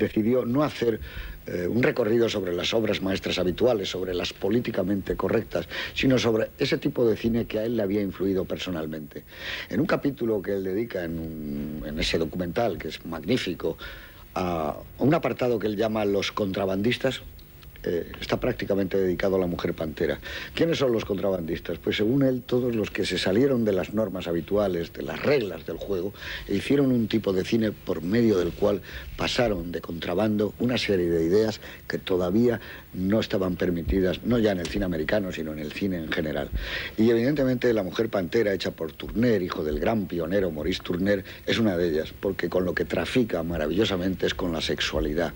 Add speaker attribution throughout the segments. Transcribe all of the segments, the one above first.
Speaker 1: decidió no hacer un recorrido sobre las obras maestras habituales, sobre las políticamente correctas, sino sobre ese tipo de cine que a él le había influido personalmente. En un capítulo que él dedica en ese documental, que es magnífico, a un apartado que él llama Los contrabandistas, está prácticamente dedicado a la mujer pantera. ¿Quiénes son los contrabandistas? Pues según él, todos los que se salieron de las normas habituales, de las reglas del juego, e hicieron un tipo de cine por medio del cual pasaron de contrabando una serie de ideas que todavía no estaban permitidas, no ya en el cine americano, sino en el cine en general. Y evidentemente la mujer pantera, hecha por Tourneur, hijo del gran pionero Maurice Tourneur, es una de ellas, porque con lo que trafica maravillosamente es con la sexualidad,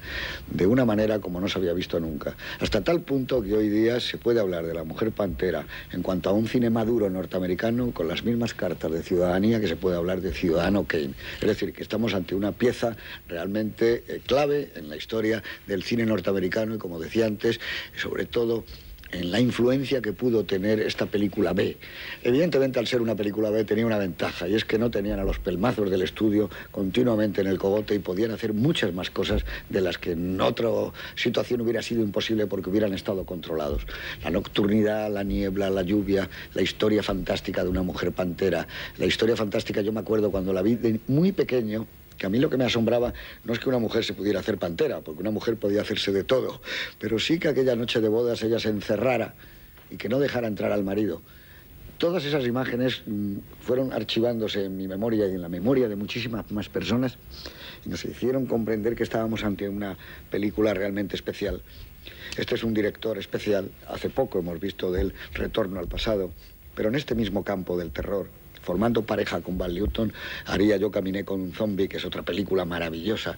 Speaker 1: de una manera como no se había visto nunca. Hasta tal punto que hoy día se puede hablar de la mujer pantera en cuanto a un cine maduro norteamericano con las mismas cartas de ciudadanía que se puede hablar de Ciudadano Kane. Es decir, que estamos ante una pieza realmente clave en la historia del cine norteamericano y, como decía antes, sobre todo en la influencia que pudo tener esta película B. Evidentemente, al ser una película B, tenía una ventaja, y es que no tenían a los pelmazos del estudio continuamente en el cogote y podían hacer muchas más cosas de las que en otra situación hubiera sido imposible porque hubieran estado controlados. La nocturnidad, la niebla, la lluvia, la historia fantástica de una mujer pantera. La historia fantástica, yo me acuerdo cuando la vi de muy pequeño, que a mí lo que me asombraba no es que una mujer se pudiera hacer pantera, porque una mujer podía hacerse de todo, pero sí que aquella noche de bodas ella se encerrara y que no dejara entrar al marido. Todas esas imágenes fueron archivándose en mi memoria y en la memoria de muchísimas más personas y nos hicieron comprender que estábamos ante una película realmente especial. Este es un director especial, hace poco hemos visto de él Retorno al pasado, pero en este mismo campo del terror, formando pareja con Val Newton, haría Yo caminé con un zombie, que es otra película maravillosa,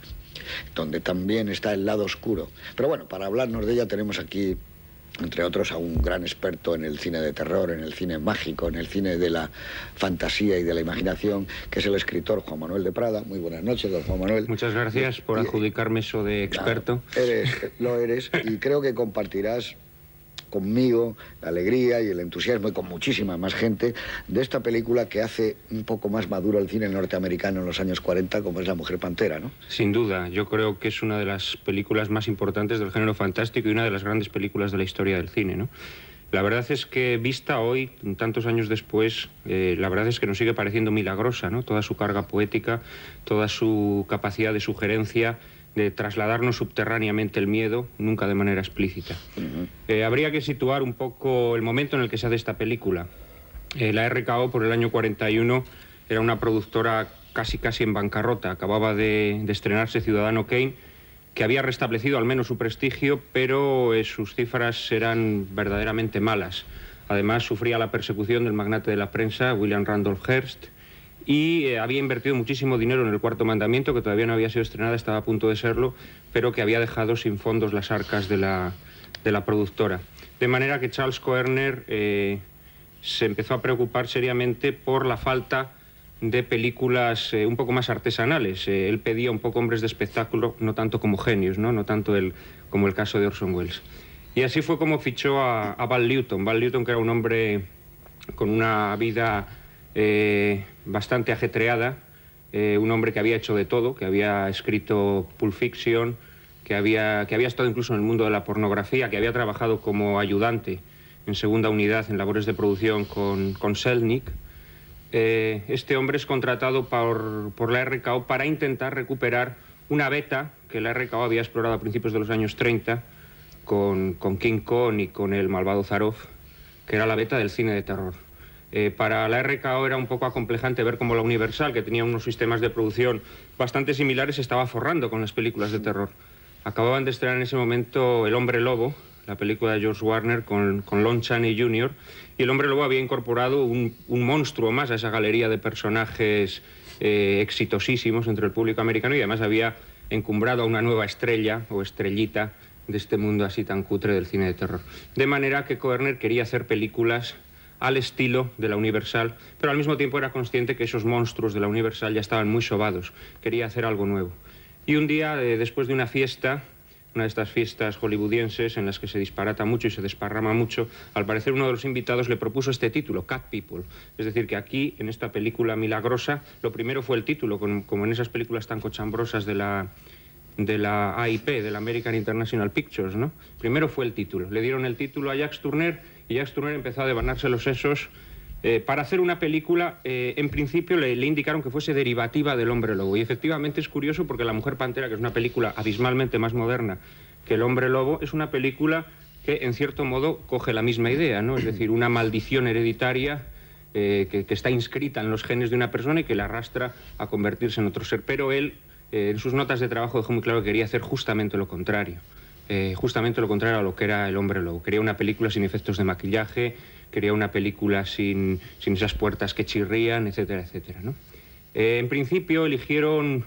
Speaker 1: donde también está el lado oscuro. Pero bueno, para hablarnos de ella tenemos aquí, entre otros, a un gran experto en el cine de terror, en el cine mágico, en el cine de la fantasía y de la imaginación, que es el escritor Juan Manuel de Prada. Muy buenas noches, don Juan Manuel.
Speaker 2: Muchas gracias por adjudicarme eso de experto.
Speaker 1: Lo eres, y creo que compartirás conmigo la alegría y el entusiasmo, y con muchísima más gente, de esta película que hace un poco más maduro el cine norteamericano en los años 40, como es La Mujer Pantera, ¿no?
Speaker 2: Sin duda, yo creo que es una de las películas más importantes del género fantástico y una de las grandes películas de la historia del cine, ¿no? La verdad es que, vista hoy, tantos años después, la verdad es que nos sigue pareciendo milagrosa, ¿no? Toda su carga poética, toda su capacidad de sugerencia, de trasladarnos subterráneamente el miedo, nunca de manera explícita. Habría que situar un poco el momento en el que se hace esta película. La RKO, por el año 41, era una productora casi en bancarrota. Acababa de estrenarse Ciudadano Kane, que había restablecido al menos su prestigio, pero sus cifras eran verdaderamente malas. Además, sufría la persecución del magnate de la prensa, William Randolph Hearst, y había invertido muchísimo dinero en El Cuarto Mandamiento, que todavía no había sido estrenada, estaba a punto de serlo, pero que había dejado sin fondos las arcas de la productora. De manera que Charles Koerner se empezó a preocupar seriamente por la falta de películas un poco más artesanales. Él pedía un poco hombres de espectáculo, no tanto como genios, no tanto como el caso de Orson Welles. Y así fue como fichó a Val Newton. Val Newton, que era un hombre con una vida bastante ajetreada, un hombre que había hecho de todo, que había escrito Pulp Fiction, que había estado incluso en el mundo de la pornografía, que había trabajado como ayudante en segunda unidad en labores de producción con Selznick. Este hombre es contratado por la RKO para intentar recuperar una beta que la RKO había explorado a principios de los años 30 con King Kong y con El malvado Zarov, que era la beta del cine de terror. Para la RKO era un poco acomplejante ver cómo la Universal, que tenía unos sistemas de producción bastante similares, estaba forrando con las películas de terror. Acababan de estrenar en ese momento El Hombre Lobo, la película de George Warner con Lon Chaney Jr., y El Hombre Lobo había incorporado un monstruo más a esa galería de personajes exitosísimos entre el público americano, y además había encumbrado a una nueva estrella o estrellita de este mundo así tan cutre del cine de terror. De manera que Koerner quería hacer películas al estilo de la Universal, pero al mismo tiempo era consciente que esos monstruos de la Universal ya estaban muy sobados. Quería hacer algo nuevo. Y un día, después de una fiesta, una de estas fiestas hollywoodienses en las que se disparata mucho y se desparrama mucho, al parecer uno de los invitados le propuso este título, Cat People. Es decir, que aquí, en esta película milagrosa, lo primero fue el título, como en esas películas tan cochambrosas de la de la AIP, de la American International Pictures, ¿no? Primero fue el título. Le dieron el título a Jacques Tourneur y Jacques Tourneur empezó a devanarse los sesos para hacer una película. En principio le indicaron que fuese derivativa del Hombre Lobo. Y efectivamente es curioso porque La Mujer Pantera, que es una película abismalmente más moderna que El Hombre Lobo, es una película que en cierto modo coge la misma idea, ¿no? Es decir, una maldición hereditaria que está inscrita en los genes de una persona y que la arrastra a convertirse en otro ser. Pero él, en sus notas de trabajo, dejó muy claro que quería hacer justamente lo contrario. Justamente lo contrario a lo que era El Hombre Lobo. Quería una película sin efectos de maquillaje, quería una película sin esas puertas que chirrían, etcétera, etcétera, ¿no? En principio eligieron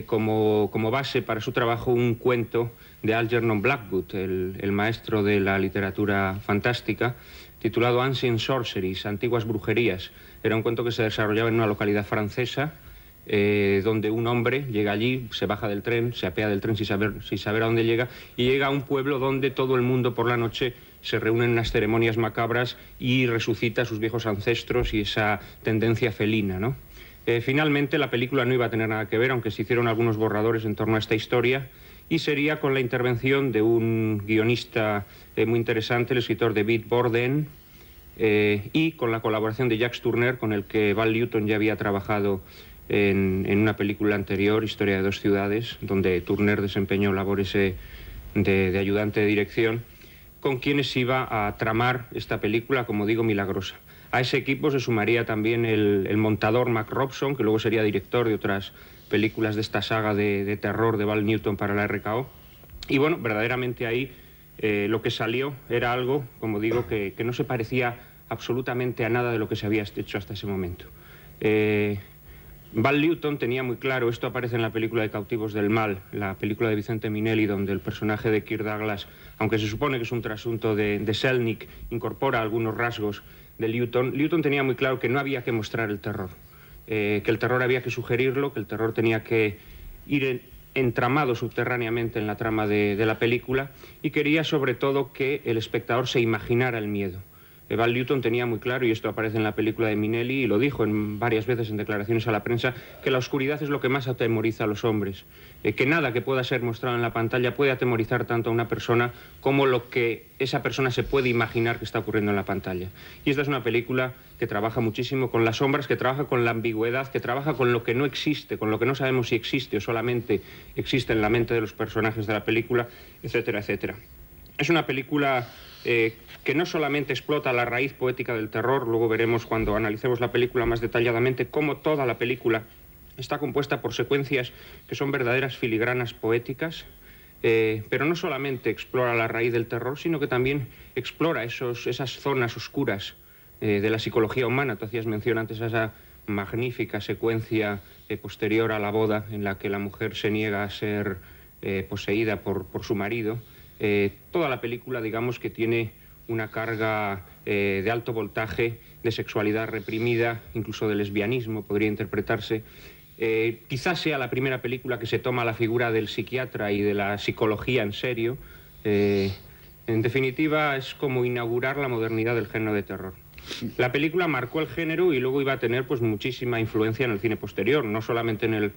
Speaker 2: como base para su trabajo un cuento de Algernon Blackwood, el maestro de la literatura fantástica, titulado Ancient Sorceries, Antiguas Brujerías. Era un cuento que se desarrollaba en una localidad francesa, donde un hombre llega allí, se baja del tren, se apea del tren sin saber a dónde llega, y llega a un pueblo donde todo el mundo por la noche se reúne en unas ceremonias macabras y resucita a sus viejos ancestros y esa tendencia felina, ¿no? Finalmente la película no iba a tener nada que ver, aunque se hicieron algunos borradores en torno a esta historia, y sería con la intervención de un guionista muy interesante, el escritor David Borden, y con la colaboración de Jacques Tourneur, con el que Val Newton ya había trabajado en una película anterior, Historia de dos ciudades, donde Tourneur desempeñó labores de ayudante de dirección, con quienes iba a tramar esta película, como digo, milagrosa. A ese equipo se sumaría también el montador Mac Robson, que luego sería director de otras películas de esta saga de terror de Val Newton para la RKO. Y bueno, verdaderamente ahí lo que salió era algo, como digo, que no se parecía absolutamente a nada de lo que se había hecho hasta ese momento. Val Newton tenía muy claro, esto aparece en la película de Cautivos del Mal, la película de Vicente Minelli, donde el personaje de Kirk Douglas, aunque se supone que es un trasunto de Selznick, incorpora algunos rasgos de Newton. Newton tenía muy claro que no había que mostrar el terror, que el terror había que sugerirlo, que el terror tenía que ir entramado subterráneamente en la trama de la película, y quería sobre todo que el espectador se imaginara el miedo. Val Newton tenía muy claro, y esto aparece en la película de Minelli, y lo dijo varias veces en declaraciones a la prensa, que la oscuridad es lo que más atemoriza a los hombres, que nada que pueda ser mostrado en la pantalla puede atemorizar tanto a una persona como lo que esa persona se puede imaginar que está ocurriendo en la pantalla. Y esta es una película que trabaja muchísimo con las sombras, que trabaja con la ambigüedad, que trabaja con lo que no existe, con lo que no sabemos si existe o solamente existe en la mente de los personajes de la película, etcétera, etcétera. Es una película que no solamente explota la raíz poética del terror, luego veremos cuando analicemos la película más detalladamente cómo toda la película está compuesta por secuencias que son verdaderas filigranas poéticas, pero no solamente explora la raíz del terror, sino que también explora esas zonas oscuras de la psicología humana. Tú hacías mención antes a esa magnífica secuencia posterior a la boda en la que la mujer se niega a ser poseída por su marido. Toda la película, digamos, que tiene una carga de alto voltaje, de sexualidad reprimida, incluso de lesbianismo, podría interpretarse. Quizás sea la primera película que se toma la figura del psiquiatra y de la psicología en serio. En definitiva, es como inaugurar la modernidad del género de terror. La película marcó el género y luego iba a tener pues muchísima influencia en el cine posterior, no solamente en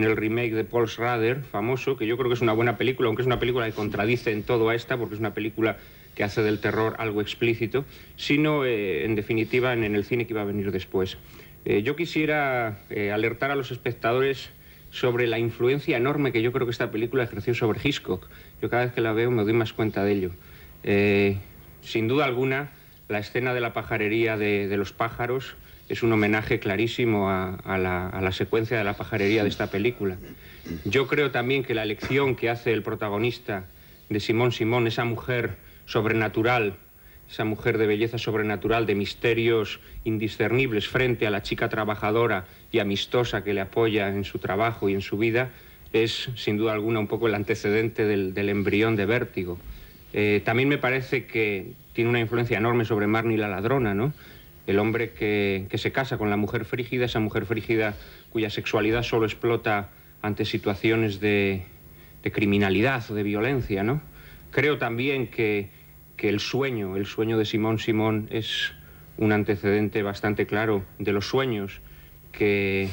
Speaker 2: el remake de Paul Schrader, famoso, que yo creo que es una buena película, aunque es una película que contradice en todo a esta, porque es una película que hace del terror algo explícito, sino, en definitiva, en el cine que iba a venir después. Yo quisiera alertar a los espectadores sobre la influencia enorme que yo creo que esta película ejerció sobre Hitchcock. Yo cada vez que la veo me doy más cuenta de ello. Sin duda alguna, la escena de la pajarería de los pájaros es un homenaje clarísimo a la secuencia de la pajarería de esta película. Yo creo también que la elección que hace el protagonista de Simón Simón, esa mujer sobrenatural, esa mujer de belleza sobrenatural, de misterios indiscernibles frente a la chica trabajadora y amistosa que le apoya en su trabajo y en su vida, es sin duda alguna un poco el antecedente del embrión de Vértigo. También me parece que tiene una influencia enorme sobre Marnie la ladrona, ¿no? El hombre que se casa con la mujer frígida, esa mujer frígida cuya sexualidad solo explota ante situaciones de criminalidad o de violencia, ¿no? Creo también que el sueño de Simón Simón es un antecedente bastante claro de los sueños que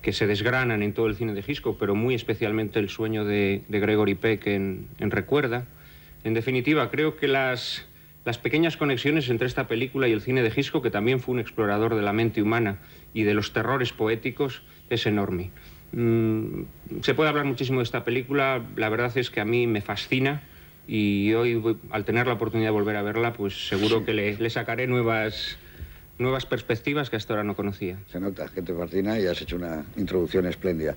Speaker 2: que se desgranan en todo el cine de Hitchcock, pero muy especialmente El sueño de Gregory Peck en Recuerda. En definitiva, creo que las pequeñas conexiones entre esta película y el cine de Hitchcock, que también fue un explorador de la mente humana y de los terrores poéticos, es enorme. Se puede hablar muchísimo de esta película, la verdad es que a mí me fascina y hoy, al tener la oportunidad de volver a verla, pues seguro que le sacaré nuevas perspectivas que hasta ahora no conocía.
Speaker 1: Se nota que te fascina y has hecho una introducción espléndida.